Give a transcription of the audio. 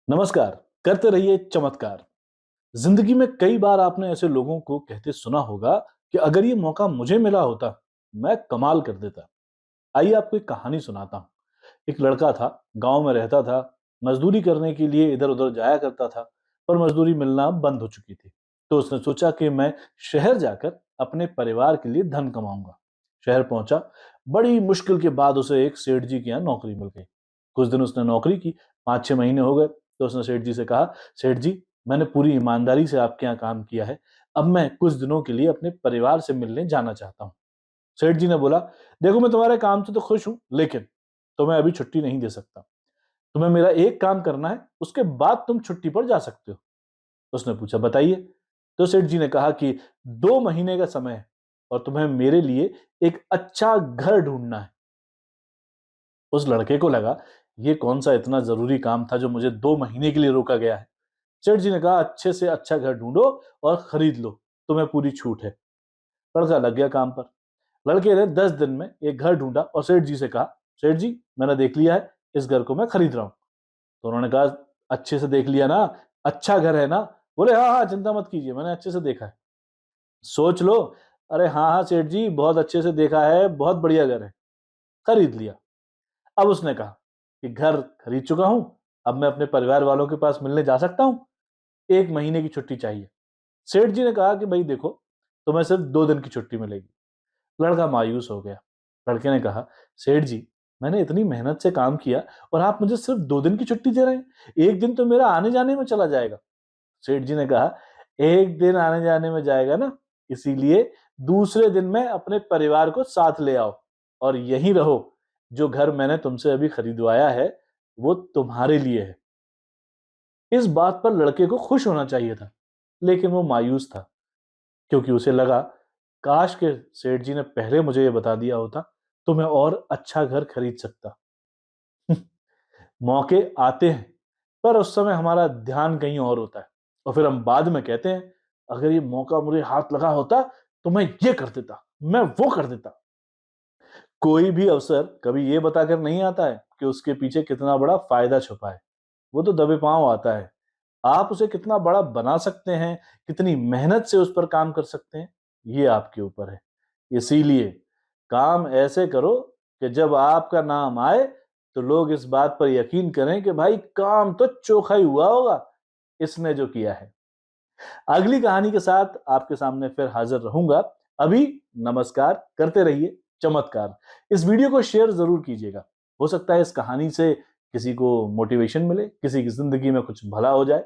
नमस्कार। करते रहिए चमत्कार। जिंदगी में कई बार आपने ऐसे लोगों को कहते सुना होगा कि अगर ये मौका मुझे मिला होता मैं कमाल कर देता। आइए आपको एक कहानी सुनाता हूँ। एक लड़का था, गांव में रहता था, मजदूरी करने के लिए इधर उधर जाया करता था, पर मजदूरी मिलना बंद हो चुकी थी। तो उसने सोचा कि मैं शहर जाकर अपने परिवार के लिए धन कमाऊंगा। शहर पहुंचा। बड़ी मुश्किल के बाद उसे एक सेठ जी के यहाँ नौकरी मिल गई। कुछ दिन उसने नौकरी की, 5-6 महीने हो गए। तो उसने सेठ जी से कहा, सेठ जी, मैंने पूरी ईमानदारी से आपके यहाँ काम किया है, अब मैं कुछ दिनों के लिए अपने परिवार से मिलने जाना चाहता हूँ। सेठ जी ने बोला, देखो मैं तुम्हारे काम से तो खुश हूं, लेकिन तुम्हें अभी छुट्टी नहीं दे सकता। तुम्हें मेरा एक काम करना है, उसके बाद तुम छुट्टी पर जा सकते हो। उसने पूछा, बताइए। तो सेठ जी ने कहा कि 2 महीने का समय है और तुम्हें मेरे लिए एक अच्छा घर ढूंढना है। उस लड़के को लगा, ये कौन सा इतना जरूरी काम था जो मुझे 2 महीने के लिए रोका गया है। सेठ जी ने कहा, अच्छे से अच्छा घर ढूंढो और खरीद लो, तुम्हें पूरी छूट है। लड़का लग गया काम पर। लड़के ने 10 दिन में एक घर ढूंढा और सेठ जी से कहा, सेठ जी, मैंने देख लिया है, इस घर को मैं खरीद रहा हूं। तो उन्होंने कहा, अच्छे से देख लिया ना, अच्छा घर है ना? बोले, हाँ हाँ, चिंता मत कीजिए, मैंने अच्छे से देखा है। सोच लो। अरे हाँ हाँ सेठ जी, बहुत अच्छे से देखा है, बहुत बढ़िया घर है। खरीद लिया। अब उसने कहा कि घर खरीद चुका हूं, अब मैं अपने परिवार वालों के पास मिलने जा सकता हूं, 1 महीने की छुट्टी चाहिए। सेठ जी ने कहा कि भाई देखो, तुम्हें सिर्फ 2 दिन की छुट्टी मिलेगी। लड़का मायूस हो गया। लड़के ने कहा, सेठ जी, मैंने इतनी मेहनत से काम किया और आप मुझे सिर्फ 2 दिन की छुट्टी दे रहे हैं, एक दिन तो मेरा आने जाने में चला जाएगा। सेठ जी ने कहा, एक दिन आने जाने में जाएगा ना, इसीलिए दूसरे दिन में अपने परिवार को साथ ले आओ और यहीं रहो। जो घर मैंने तुमसे अभी खरीदवाया है वो तुम्हारे लिए है। इस बात पर लड़के को खुश होना चाहिए था, लेकिन वो मायूस था, क्योंकि उसे लगा, काश के सेठ जी ने पहले मुझे ये बता दिया होता तो मैं और अच्छा घर खरीद सकता। मौके आते हैं, पर उस समय हमारा ध्यान कहीं और होता है और फिर हम बाद में कहते हैं, अगर ये मौका मुझे हाथ लगा होता तो मैं ये कर देता, मैं वो कर देता। कोई भी अवसर कभी ये बताकर नहीं आता है कि उसके पीछे कितना बड़ा फायदा छुपा है। वो तो दबे पांव आता है। आप उसे कितना बड़ा बना सकते हैं, कितनी मेहनत से उस पर काम कर सकते हैं, ये आपके ऊपर है। इसीलिए काम ऐसे करो कि जब आपका नाम आए तो लोग इस बात पर यकीन करें कि भाई काम तो चोखा ही हुआ होगा, इसने जो किया है। अगली कहानी के साथ आपके सामने फिर हाजिर रहूंगा। अभी नमस्कार, करते रहिए चमत्कार। इस वीडियो को शेयर जरूर कीजिएगा। हो सकता है इस कहानी से किसी को मोटिवेशन मिले, किसी की जिंदगी में कुछ भला हो जाए।